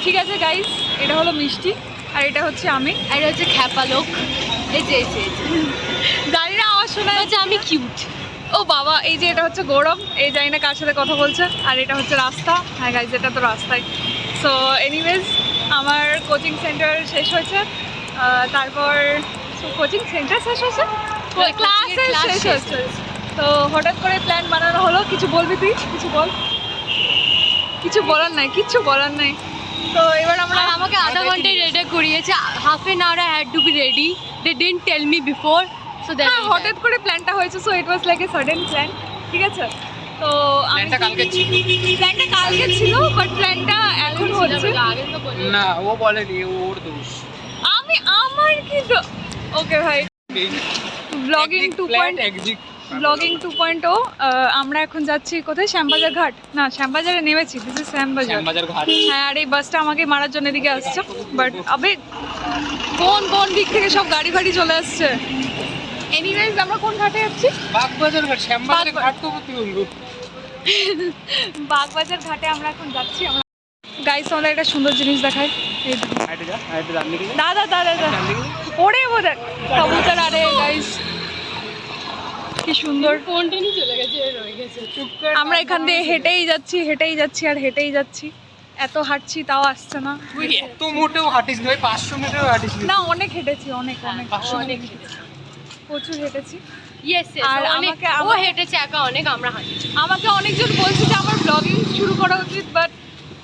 ঠিক আছে গাইস, এটা হলো মিষ্টি আর এটা হচ্ছে আমি আর এটা হচ্ছে খ্যাপা লোক। এই যে জানি না আওয়াজ শোনা হচ্ছে আমি কিউট। ও বাবা, এই যে এটা হচ্ছে গৌরব, এই জানি না কার সাথে কথা বলছে, আর এটা হচ্ছে রাস্তা। হ্যাঁ গাইস, এটা তো রাস্তায়। সো এনিওয়েজ, আমার কোচিং সেন্টার শেষ হয়েছে, তারপর কোচিং সেন্টার শেষ হয়েছে, ক্লাস শেষ হচ্ছে। তো হঠাৎ করে প্ল্যান বানানো হলো। কিছু বলবি তুই? কিছু বল। কিছু বলার নাই, কিচ্ছু বলার নাই। তো এবার আমরা আমাকে আধা ঘন্টায় রেডি করিয়েছে, half an hour I had to be ready. They didn't tell me before, so that হঠাৎ করে প্ল্যানটা হয়েছে, so it was like a sudden plan. ঠিক আছে, তো প্ল্যানটা কালকে ছিল। প্ল্যানটা কালকে ছিল, বাট প্ল্যানটা এখন হচ্ছে না, ও বলেনি, ওর দোষ। আমার কি তো। ওকে ভাই, ব্লগিং 2.0 আমরা এখন যাচ্ছি কোথায়? শ্যামবাজার ঘাট। না, শ্যামবাজারে নেমেছি। দিস ইজ শ্যামবাজার ঘাট। হ্যাঁ, আর এই বাসটা আমাকে মারার জন্য এদিকে আসছে। বাট আবে কোন দিক থেকে সব গাড়ি ফাড়ি চলে আসছে। এনিওয়েজ, আমরা কোন ঘাটে যাচ্ছি? বাগবাজার ঘাট। শ্যামবাজার ঘাট তো কি বলবো, বাগবাজার ঘাটে আমরা এখন যাচ্ছি। আমরা গাইস, আমাদের একটা সুন্দর জিনিস দেখাই। দাদা ওরে বোধ কবুতর। আরে গাইস, কি সুন্দর। কন্টিনিউ চলে গেছে, রয়ে গেছে। আমরা এখান দিয়ে হেঁটেই যাচ্ছি। এত হাঁটছি তাও আসছে না। তুই এত মোটেও হাঁটিস না, 500 মিটার হাঁটিস না, অনেক হেঁটেছি, অনেক 500 অনেক প্রচুর হেঁটেছি। ইয়েস, আর আর আমাকে ও হেঁটেছে একা অনেক, আমরা হাঁটেছি। আমাকে অনেকজন বলছে যে আমার ব্লগিং শুরু করা উচিত, বাট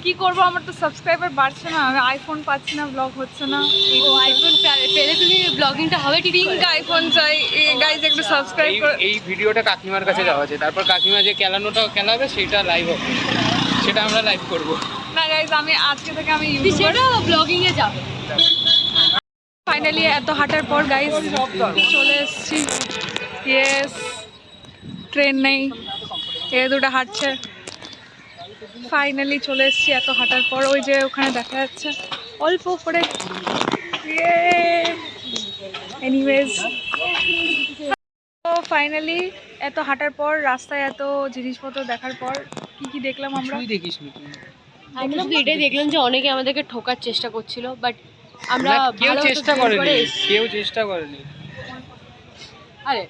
কি করবো, আমার তো সাবস্ক্রাইবার বাড়ছে না, আমি আইফোন পাচ্ছি না, ব্লগ হচ্ছে না। ও আইফোন পেলে তুমি ব্লগিংটা হবে ঠিক পিঙ্ক আইফোন চাই। গাইজ একটু সাবস্ক্রাইব করে। এই ভিডিওটা কাকিমার কাছে যাওয়া আছে, তারপর কাকিমা যে খেলাবে সেটা লাইভ হবে, সেটা আমরা লাইভ করব। না গাইজ, আমি আজকে থেকে আমি সেটা ব্লগিং এ যাবে। ফাইনালি এত হাঁটার পর গাইজ চলে এসেছি। ইয়েস, ট্রেন নেই, এ দুটো হাঁটছে। ফাইনালি চলে এসেছি এত হাঁটার পর। ওই যে ওখানে দেখা যাচ্ছে অল্প করে। এনিওয়েজ, তো ফাইনালি এত হাঁটার পর, রাস্তায় এত জিনিসপত্র দেখার পর কি দেখলাম আমরা। তুই দেখিস নি? আমরা শুধু এটাই দেখলাম যে অনেকে আমাদেরকে ঠোকার চেষ্টা করছিল, বাট আমরা কেউ চেষ্টা করেনি। আরে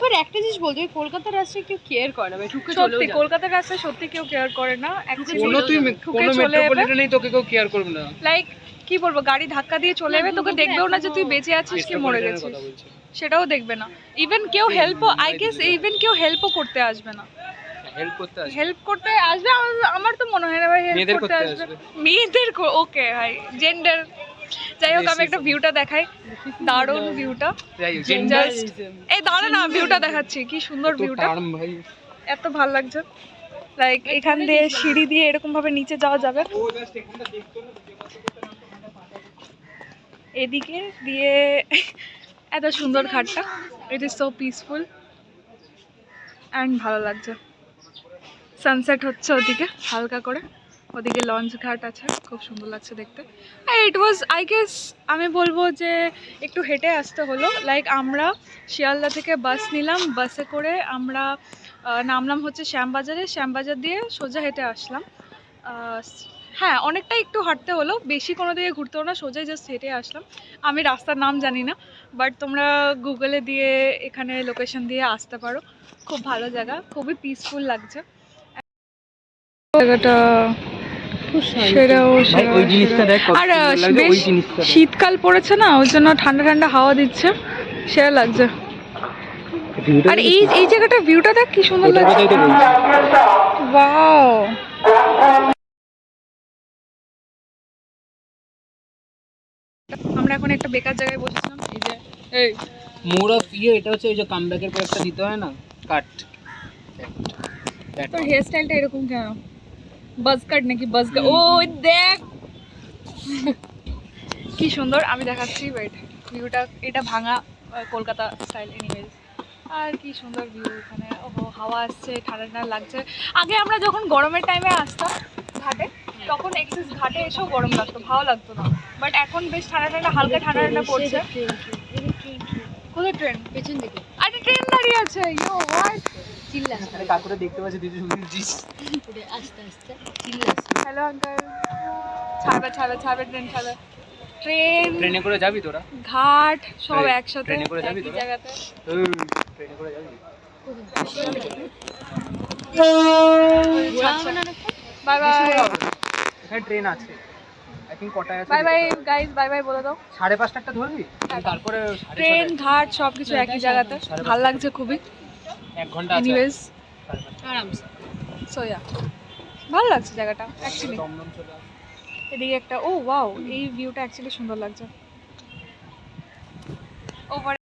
বাট একটা জিনিস বলতে, কলকাতার রাস্তায় কেউ কেয়ার করে না, ঠুকে চলেও সত্যি যায়। কলকাতার রাস্তায় সত্যি কেউ কেয়ার করে না। কোনো মেট্রোপলিটনেই তোকে কেউ কেয়ার করবে না। লাইক কি বলবো, গাড়ি ধাক্কা দিয়ে চলে যাবে, তোকে দেখবেও না যে তুই বেঁচে আছিস কি মরে গেছিস, সেটাও দেখবে না। ইভেন কেউ কেউ হেল্পও করতে আসবে না। হেল্প করতে আসবে আমার তো মনে হয় না ভাই হেল্প করতে আসবে। মেয়েদের ওকে ভাই, জেন্ডার। যাই হোক, আমি একটা ভিউটা দেখাই, দারুণ ভিউটা। এই দাঁড়া না, ভিউটা দেখাচ্ছি, কি সুন্দর ভিউটা, এত ভালো লাগছে। লাইক এখান দিয়ে সিঁড়ি দিয়ে এরকম ভাবে নিচে যাওয়া যাবে, এদিকে দিয়ে। এত সুন্দর ঘাটটা, it is so peaceful and ভালো লাগছে। সানসেট হচ্ছে ওদিকে হালকা করে, ওদিকে লঞ্চ ঘাট আছে, খুব সুন্দর লাগছে দেখতে। ইট ওয়াজ আই গেস, আমি বলবো যে একটু হেঁটে আসতে হলো। লাইক আমরা শিয়ালদা থেকে বাস নিলাম, বাসে করে আমরা নামলাম হচ্ছে শ্যামবাজার দিয়ে সোজা হেঁটে আসলাম। হ্যাঁ, অনেকটাই একটু হাঁটতে হলো, বেশি কোনো দিকে ঘুরতে হলো না, সোজাই জাস্ট হেঁটে আসলাম। আমি রাস্তার নাম জানি না, বাট তোমরা গুগলে দিয়ে এখানে লোকেশন দিয়ে আসতে পারো। খুব ভালো জায়গা, খুবই পিসফুল লাগছে জায়গাটা। আর বেশ শীতকাল পড়েছে না, ওই জন্য ঠান্ডা ঠান্ডা হাওয়া দিচ্ছে, সেটা লাগছে। আর এই জায়গাটার ভিউটা দেখ কি সুন্দর লাগছে। ওয়াও, আমরা এখন একটা বেকার জায়গায় বসেছিলাম। এই যে এই মোর অফ এটা হচ্ছে ওই যে কামব্যাকের পর একটা দিতে হয় না কাট। তোর হেয়ার স্টাইলটা এরকম কেন? বাজ কাট নাকি? বাজ কাট। ও দেখ কি সুন্দর, আমি দেখাচ্ছি ওয়েট ভিউটা। এটা ভাঙা কলকাতা স্টাইল। এনিওয়েজ, আর কি সুন্দর ভিউ এখানে। ওহো, হাওয়া আসছে, ঠান্ডা ঠান্ডা লাগছে। আগে আমরা যখন গরমের টাইমে আসতাম ঘাটে, তখন এক্সেস ঘাটে এসেও গরম লাগতো, ভালো লাগতো না। বাট এখন বেশ ঠান্ডা ঠান্ডা, হালকা ঠান্ডা ঠান্ডা পড়ছে। কোথায় ট্রেন? পেছন দিকে আরে ট্রেন দাঁড়িয়ে আছে। You what? চিল্লাস আরে কাকুরা দেখতে পাচ্ছে তুই শুনছিস। আস্তে আস্তে চিল্লাস। হ্যালো আঙ্কেল, ছাড়বে ছাড়বে ছাড়বে, ট্রেন ছাড়বে। ট্রেন, ট্রেনে করে যাবি তোরা? ঘাট সব এই, একসাথে ট্রেনে করে যাবি একই তোরা? জায়গাতে। ট্রেনে করে যাবি? বাই বাই এখানে ট্রেন আছে, আই থিঙ্ক কটায় আছে? Bye bye guys, by bye বলে দাও। 5:30 একটা ধরবি, তারপরে ট্রেন ঘাট সবকিছু একই জায়গাতে, ভালো লাগছে খুবই। 1 ঘন্টা আছে। এনিওয়েজ, আরামসে। সো ইয়া, ভালো লাগছে জায়গাটা অ্যাকচুয়ালি। দমদম চলে আস। এদিকে একটা, ও ওয়াও, এই ভিউটা অ্যাকচুয়ালি সুন্দর লাগছে। ওভার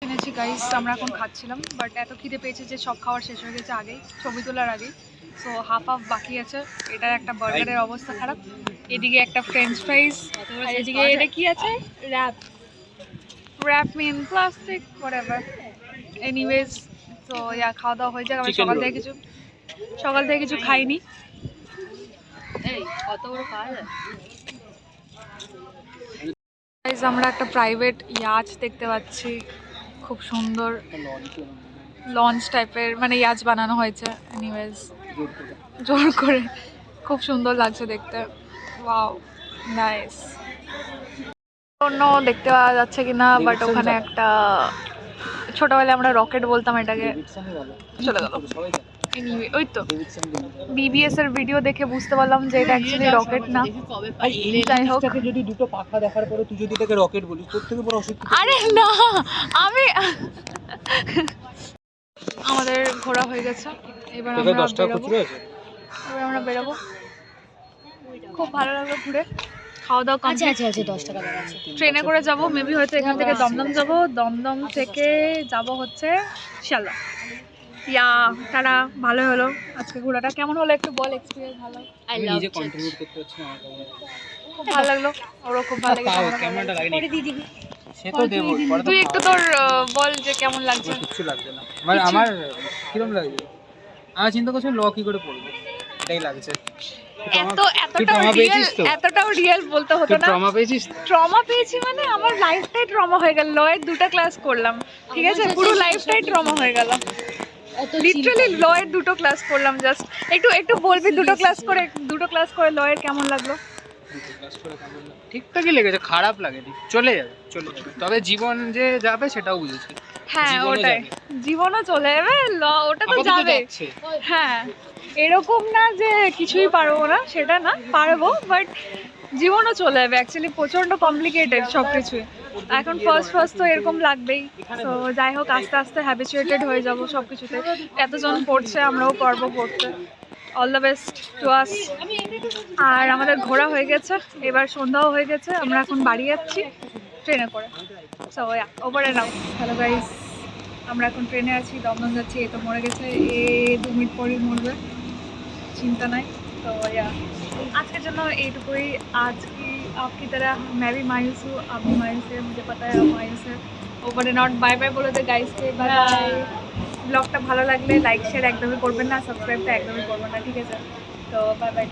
কিনেছি গাইস, আমরা এখন খাচ্ছিলাম, বাট এত খিদে পেয়েছে যে সব খাওয়ার শেষ হয়ে গেছে আগেই, ছবি তোলার আগেই। সো হাফ বাকি আছে। এটার একটা বার্গারের অবস্থা খারাপ, এদিকে একটা ফ্রেঞ্চ ফ্রাইজ, আর এদিকে এটা কি আছে, র্যাপ, র্যাপ মিন প্লাস্টিক হোয়াটএভার। এনিওয়েজ, তো ইয়া খাওয়া দাওয়া হয়ে যাক। আমরা সকাল থেকে কিছু খাইনি। এই কত বড় পাওয়া যায়? গাইস, আমরা একটা প্রাইভেট ইয়াচ দেখতে পাচ্ছি, খুব সুন্দর লঞ্চ টাইপের, মানে ইয়াচ বানানো হয়েছে। এনিওয়েজ, জোর করে, খুব সুন্দর লাগছে দেখতে। Wow, nice. অন্য দেখতে পাওয়া যাচ্ছে কিনা, বাট ওখানে একটা, ছোটবেলায় আমরা রকেট বলতাম এটাকে, চলে গেল। Anyway, ওই তো বিবিএস এর ভিডিও দেখে বুঝতে পারলাম যে এটা অ্যাকচুয়ালি রকেট না। ভাই যাই হোক, যদি দুটো পাখা দেখার পরে তুই যদি এটাকে রকেট বলিস, তোর থেকে বড় অসুখ। আরে না, আমি আমাদের ঘোরা হয়ে গেছে, এবার আমরা 10 টাকা বেরোবো। খুচরো আছে? এবার আমরা বেরোবো। খুব ভালো লাগলো ঘুরে, খাওয়া দাওয়া আচ্ছা কমপ্লিট। আচ্ছা আচ্ছা 10 টাকা দাম আছে। ট্রেনে করে যাব, মেবি হয়তো এখান থেকে দমদম যাব, দমদম থেকে যাব হচ্ছে শিয়ালদা। ইয়া, তারা ভালো হলো আজকে ঘোরাটা। কেমন হলো একটু বল, এক্সপিরিয়েন্স ভালো? আই আমি লাভ নিজে কন্ট্রিবিউট করতে হচ্ছে না আমার। খুব ভালো লাগলো, ওরও খুব ভালো লেগেছে, আমারও ভালো ক্যামেরাটা লেগেছে। লাগেনি। করে দিয়ে দিবি। সে তো দেব, পরে তো তুই একটু তোর বল যে কেমন লাগছে। কিচ্ছু লাগছে না। মানে আমার কিরকম লাগছে, আমি চিন্তা করছি ল কি করে পড়বো, এটাই লাগছে। এতটাও রিয়েল বলতে হতো না। ট্রমা পেয়েছিস? ট্রমা পেয়েছি মানে আমার লাইফটাই ট্রমা হয়ে গেল। লয়ের 2টা ক্লাস করলাম, ঠিক আছে, পুরো লাইফটাই ট্রমা হয়ে গেল। লিটারালি লয়ের 2টো ক্লাস করলাম। জাস্ট একটু বলবি, 2টো ক্লাস করে লয়ের কেমন লাগলো? ঠিকঠাকই লেগেছে, খারাপ লাগেনি, চলে যাবে। তবে জীবন যে যাবে সেটাও বুঝেছি। হ্যাঁ, জীবনও ওটাই, যাবে। জীবনও চলে যাবে, ওটা তো আপাতত যাবে। যাচ্ছে। হ্যাঁ, এরকম না যে কিছুই পারবো না, সেটা না, পারবো, বাট জীবনও চলে যাবে। অ্যাকচুয়ালি প্রচণ্ড কমপ্লিকেটেড সব কিছুই। এখন ফার্স্ট তো এরকম লাগবেই। তো যাই হোক, আস্তে আস্তে হ্যাবিচুয়েটেড হয়ে যাব সব কিছুতে। এতজন পড়ছে, আমরাও পারবো পড়তে। All the best to us. আর আমাদের ঘোরা হয়ে গেছে, এবার সন্ধ্যাও হয়ে গেছে, আমরা এখন বাড়ি যাচ্ছি ট্রেনে করে। সো ওভারে নাও। হ্যালো গাইস, আমরা এখন ট্রেনে আছি, দমদম যাচ্ছি। এই তো মরে গেছে, 2 মিনিট পরই মরবে, চিন্তা নাই। তো আজকের জন্য এইটুকুই। आज की आपकी तरह मैं भी मायूस हूँ, आप भी मायूस है, मुझे पता है आप मायूस है। Over and out, bye bye বলে দে গাইসকে, বাই বাই। ব্লগটা ভালো লাগলে লাইক শেয়ার একদমই করবেন না, সাবস্ক্রাইবটা একদমই করবেন না, ঠিক আছে? তো বাই বাই।